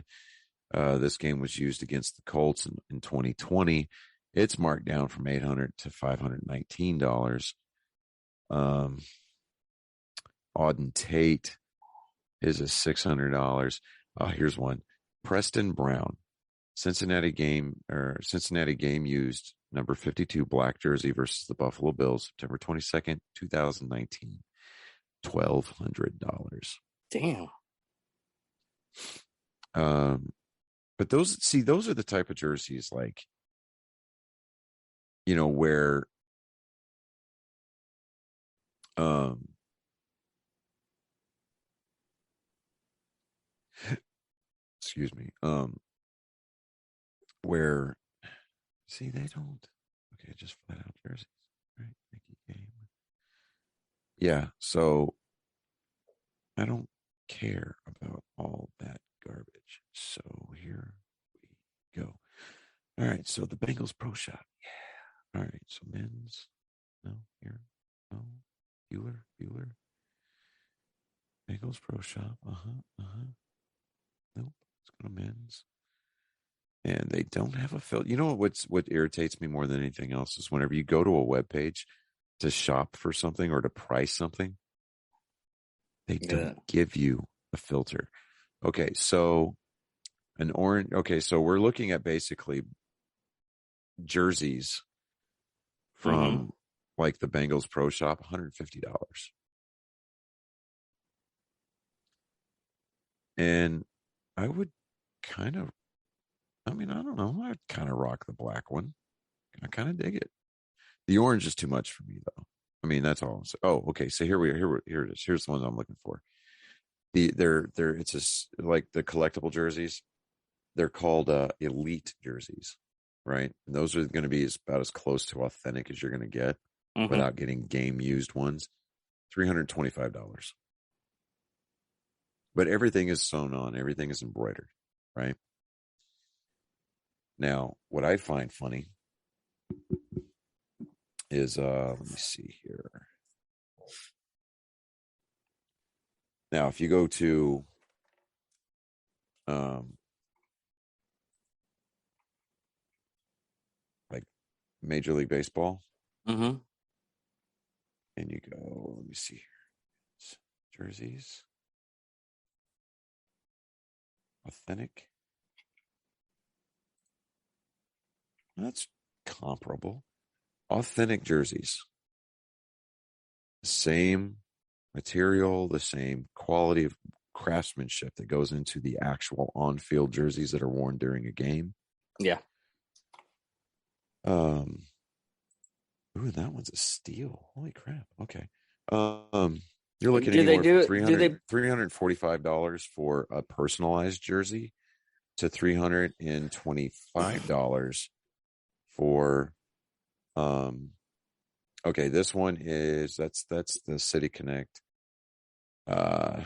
This game was used against the Colts in 2020. It's marked down from $800 to $519. Auden Tate is a $600. Here's one. Preston Brown, Cincinnati game used number 52 black jersey versus the Buffalo Bills, September 22nd, 2019. $1,200. Damn. But those are the type of jerseys, like, where excuse me, where they don't, okay, just flat out jerseys, right? Nike game. Yeah, so I don't care about all that garbage. So here we go. All right, so the Bengals Pro Shop. Yeah. All right, so men's. No, here. No. Bueller. Bengals Pro Shop. Nope. Let's go to men's. And they don't have a filter. You know what irritates me more than anything else is whenever you go to a web page to shop for something or to price something, they don't give you a filter. Okay, so an orange. Okay, so we're looking at basically jerseys from like the Bengals Pro Shop, $150. And I would I don't know. I'd kind of rock the black one. I kind of dig it. The orange is too much for me, though. I mean, that's all. Oh, okay. So here it is. Here's the ones I'm looking for. It's like the collectible jerseys. They're called elite jerseys, right? And those are going to be about as close to authentic as you're going to get without getting game used ones. $325. But everything is sewn on. Everything is embroidered, right? Now, what I find funny is, let me see here. Now, if you go to, like Major League Baseball, and you go, let me see here, jerseys, authentic. That's comparable. Authentic jerseys. The same material, the same quality of craftsmanship that goes into the actual on-field jerseys that are worn during a game. Yeah. Ooh, that one's a steal. Holy crap. Okay. You're looking anywhere from $345 for a personalized jersey to $325 for okay, this one is that's the City Connect. I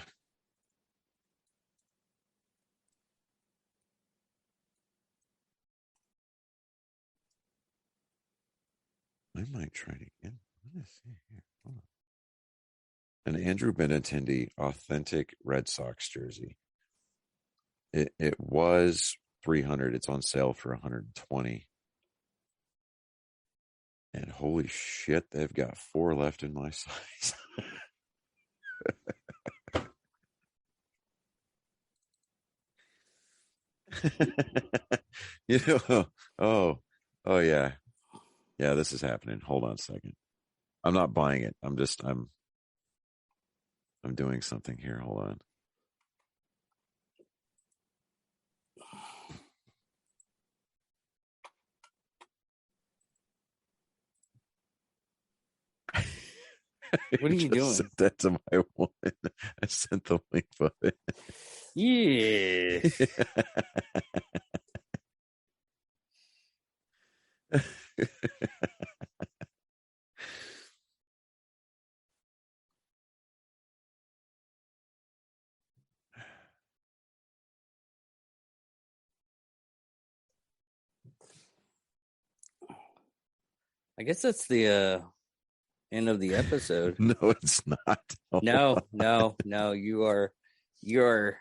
might try it again. Let me see here. Hold on. An Andrew Benintendi authentic Red Sox jersey. It was $300. It's on sale for $120. And holy shit, they've got 4 left in my size. oh yeah. Yeah, this is happening. Hold on a second. I'm not buying it. I'm doing something here. Hold on. What are you doing? Sent that to my one. I sent the link of it. Yeah. I guess that's the end of the episode. No, it's not. No. You're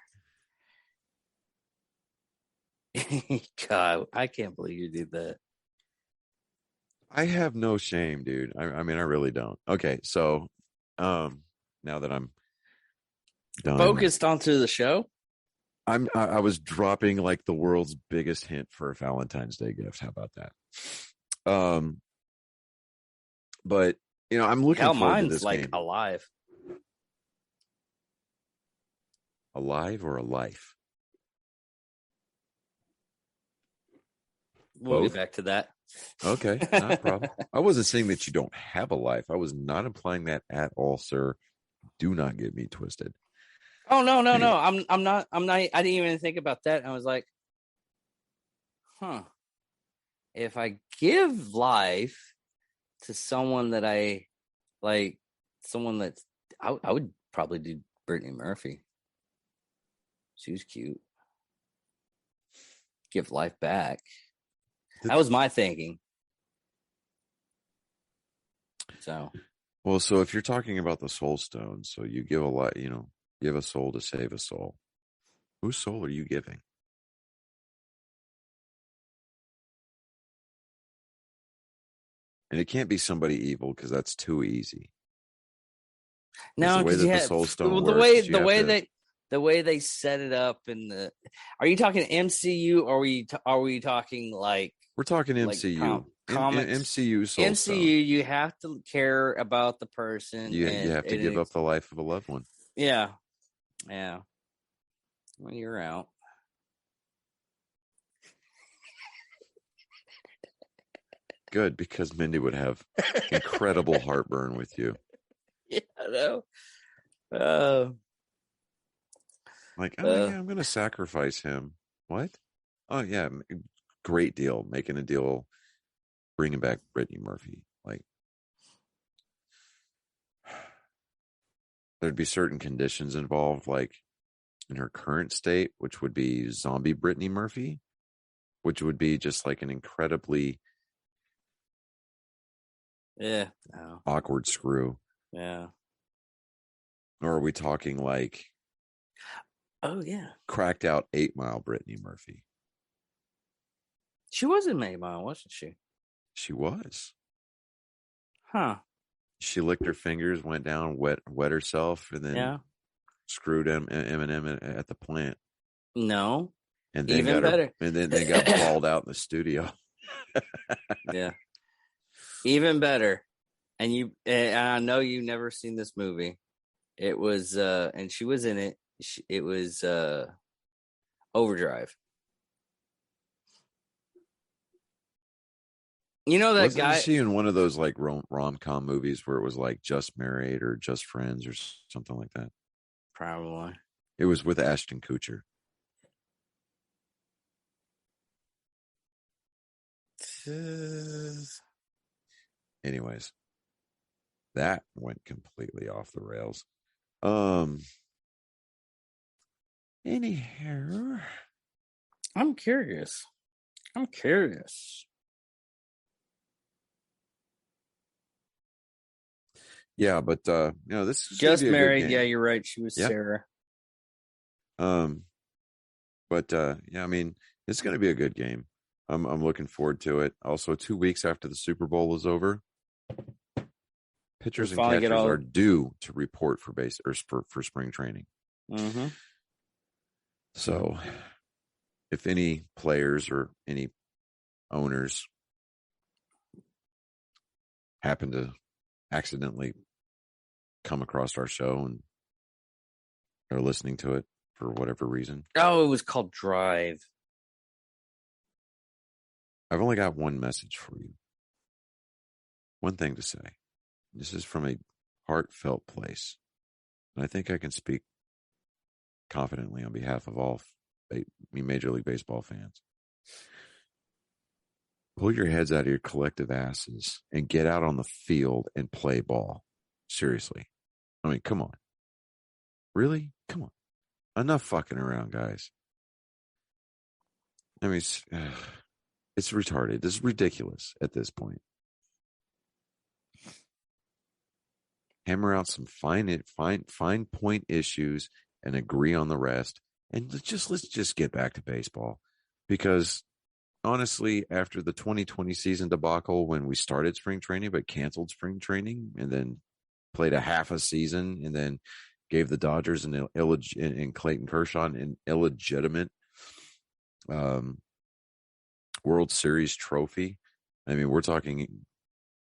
God, I can't believe you did that. I have no shame, dude. I mean, I really don't. Okay, so now that I'm done, Focused onto the show. I was dropping like the world's biggest hint for a Valentine's Day gift. How about that? But I'm looking Hell, forward to mine's this like game. alive. Alive or a life? We'll Both? get back to that. Okay, not a problem. I wasn't saying that you don't have a life. I was not implying that at all, sir. Do not get me twisted. Oh no. Anyway. I'm not. I didn't even think about that. I was like, huh. If I give life to someone that I like, someone that's I would probably do Brittany Murphy. She was cute. Give life back. That was my thinking. So if you're talking about the soul stone, so you give a lot, give a soul to save a soul. Whose soul are you giving? And it can't be somebody evil because that's too easy. No, the way that the soul stone works, the way they set it up are you talking MCU or are we talking like we're talking MCU? Comics? MCU soul MCU, stone. you have to care about the person. You have to give up the life of a loved one. Yeah. When you're out. Good, because Mindy would have incredible heartburn with you. Yeah, I know. Yeah, I'm going to sacrifice him. What? Oh, yeah, great deal. Making a deal, bringing back Brittany Murphy. Like, there'd be certain conditions involved, like in her current state, which would be zombie Brittany Murphy, which would be just like an incredibly awkward screw. Yeah. Or are we talking like, oh yeah, cracked out 8 Mile Brittany Murphy? She was in 8 Mile, wasn't she? She was. Huh. She licked her fingers, went down, wet herself, and then screwed Eminem at the plant. No. And then even better. And then they got balled out in the studio. Yeah. Even better. And I know you've never seen this movie. It was and she was in it. It was Overdrive. You know that Wasn't guy? she in one of those like rom-com movies where it was like Just Married or Just Friends or something like that? Probably. It was with Ashton Kutcher. Anyways, that went completely off the rails. Anyhow, I'm curious. Yeah, but this is Just Married. Yeah, you're right. She was Sarah. But I mean, it's going to be a good game. I'm looking forward to it. Also, 2 weeks after the Super Bowl is over, pitchers and catchers are due to report for for spring training. Mm-hmm. So, if any players or any owners happen to accidentally come across our show and are listening to it for whatever reason. Oh, it was called Drive. I've only got one message for you. One thing to say. This is from a heartfelt place. And I think I can speak confidently on behalf of all Major League Baseball fans. Pull your heads out of your collective asses and get out on the field and play ball. Seriously. I mean, come on. Really? Come on. Enough fucking around, guys. I mean, it's retarded. This is ridiculous at this point. Hammer out some fine point issues and agree on the rest. And let's just get back to baseball. because honestly, after the 2020 season debacle, when we started spring training but canceled spring training and then played a half a season and then gave the Dodgers and Clayton Kershaw an illegitimate World Series trophy. I mean, we're talking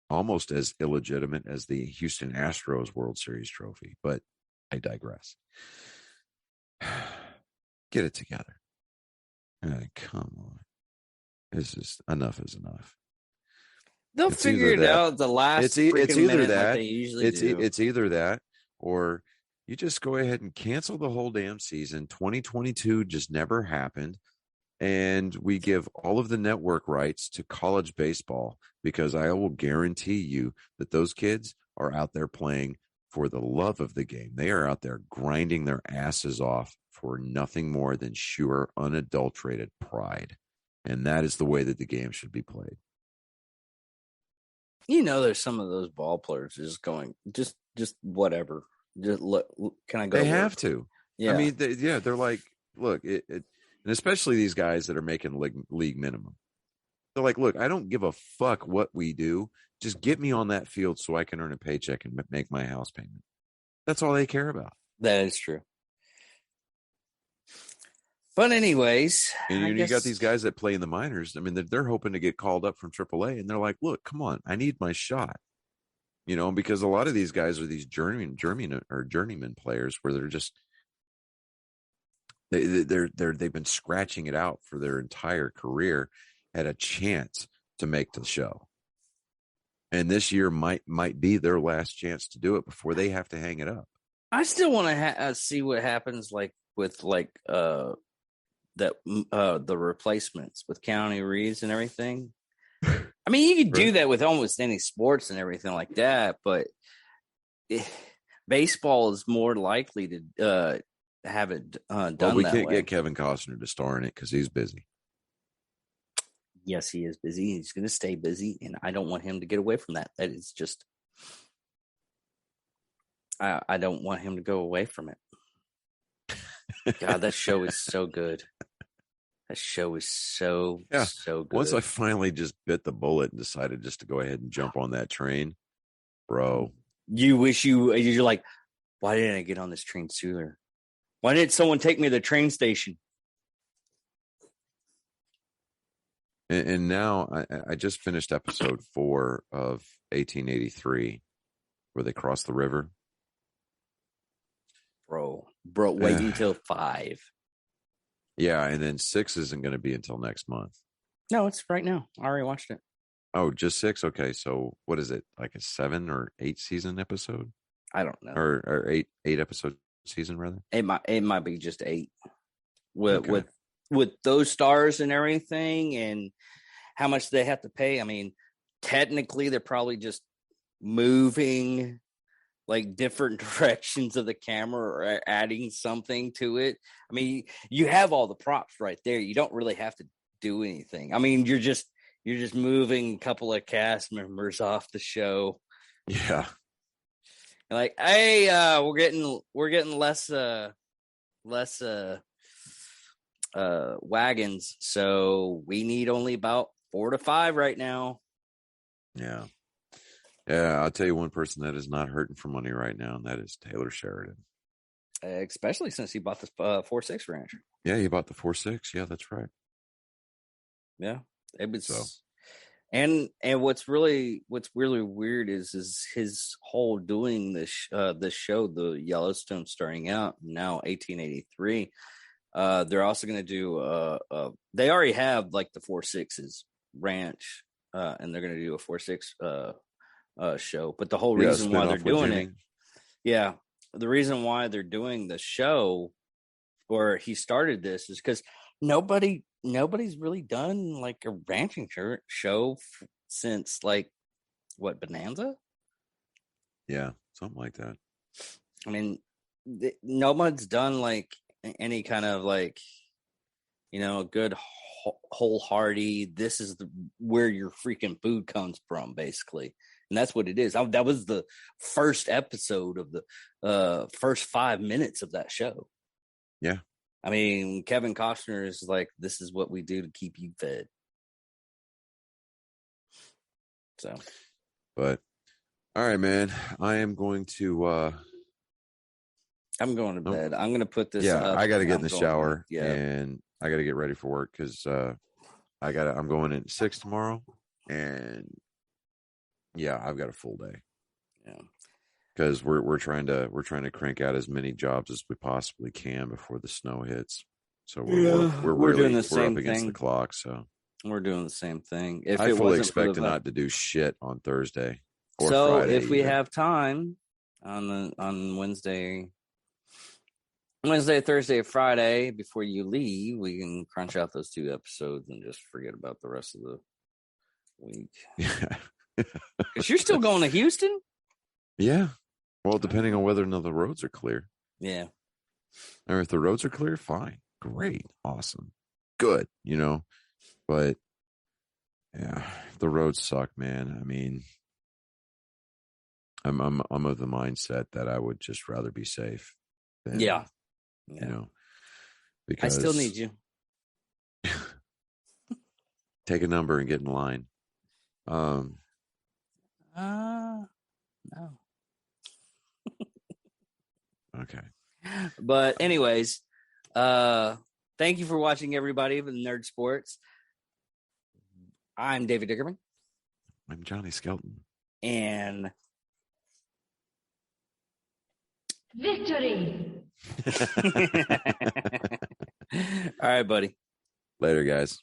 almost as illegitimate as the Houston Astros World Series trophy, but I digress. Get it together. Come on. It's just enough is enough. They'll figure it out the last it's either minute that, like they usually do. It's either that or you just go ahead and cancel the whole damn season. 2022 just never happened. And we give all of the network rights to college baseball, because I will guarantee you that those kids are out there playing for the love of the game. They are out there grinding their asses off for nothing more than sheer unadulterated pride. And that is the way that the game should be played. You know, there's some of those ball players just going, just whatever. Just look, can I go? They have to. Yeah. I mean, they're like, look, and especially these guys that are making league minimum. They're like, look, I don't give a fuck what we do. Just get me on that field so I can earn a paycheck and make my house payment. That's all they care about. That is true. But anyways, and you got these guys that play in the minors. I mean, they're hoping to get called up from AAA, and they're like, look, come on, I need my shot. You know, because a lot of these guys are these journeyman players where they're just they've been scratching it out for their entire career at a chance to make the show. And this year might be their last chance to do it before they have to hang it up. I still want to see what happens with the replacements with Keanu Reeves and everything. I mean, you could do that with almost any sports and everything like that, but baseball is more likely to have it done. Well, we can't get Kevin Costner to star in it because he's busy. Yes, he is busy. He's going to stay busy, and I don't want him to get away from that. That is just, I don't want him to go away from it. God, that show is so good. That show is so good. Once I finally just bit the bullet and decided just to go ahead and jump on that train, bro. You wish you're like, why didn't I get on this train sooner? Why didn't someone take me to the train station? And now I just finished episode 4 of 1883, where they cross the river. Bro, wait until 5. Yeah, and then 6 isn't going to be until next month. No, it's right now. I already watched it. Oh, just 6? Okay, so what is it? Like a 7 or 8 season episode? I don't know. Or 8 episode season rather? It might be just 8. With those stars and everything and how much they have to pay. I mean, technically they're probably just moving like different directions of the camera or adding something to it. I mean, you have all the props right there. You don't really have to do anything. I mean, you're just moving a couple of cast members off the show. Yeah. Like, hey, we're getting less wagons, so we need only about 4 to 5 right now. Yeah. Yeah, I'll tell you one person that is not hurting for money right now, and that is Taylor Sheridan. Especially since he bought the 4-6 ranch. Yeah, he bought the 4-6. Yeah, that's right. Yeah, it was. So. And what's really weird is his whole doing this show, the Yellowstone starting out now 1883. They're also going to do they already have like the 4-6's ranch, and they're going to do a 4-6 show. But the whole reason why they're doing it, the reason why they're doing the show, or he started this, is because nobody's really done like a ranching show since like what, Bonanza? Yeah, something like that. I mean, no one's done like any kind of like, you know, good wholehearty, this is where your freaking food comes from, basically. And that's what it is. That was the first episode of the first 5 minutes of that show. Yeah. I mean, Kevin Costner is like, this is what we do to keep you fed. So, but all right, man. I am going to. I'm going to bed. I'm going to put this. Yeah, up I got to get in I'm the going shower to- yeah. and I got to get ready for work because I'm going in at 6 tomorrow, and yeah, I've got a full day. Yeah, because we're trying to crank out as many jobs as we possibly can before the snow hits. So we're doing the we're same up against thing. the clock. So we're doing the same thing. If I it fully wasn't for expect the to not to do shit on Thursday or so Friday. if we either. have time on Wednesday, Thursday, or Friday before you leave, we can crunch out those 2 episodes and just forget about the rest of the week. Yeah, Because you're still going to Houston. yeah. Well, depending on whether or not the roads are clear. Yeah. Or if the roads are clear, fine, great, awesome, good. But yeah, the roads suck, man. I mean, I'm of the mindset that I would just rather be safe than, Yeah. because I still need you. take a number and get in line. No. Okay. But anyways, thank you for watching, everybody, with Nerd Sports. I'm David Dickerman. I'm Johnny Skelton. And victory. all right, buddy. Later, guys.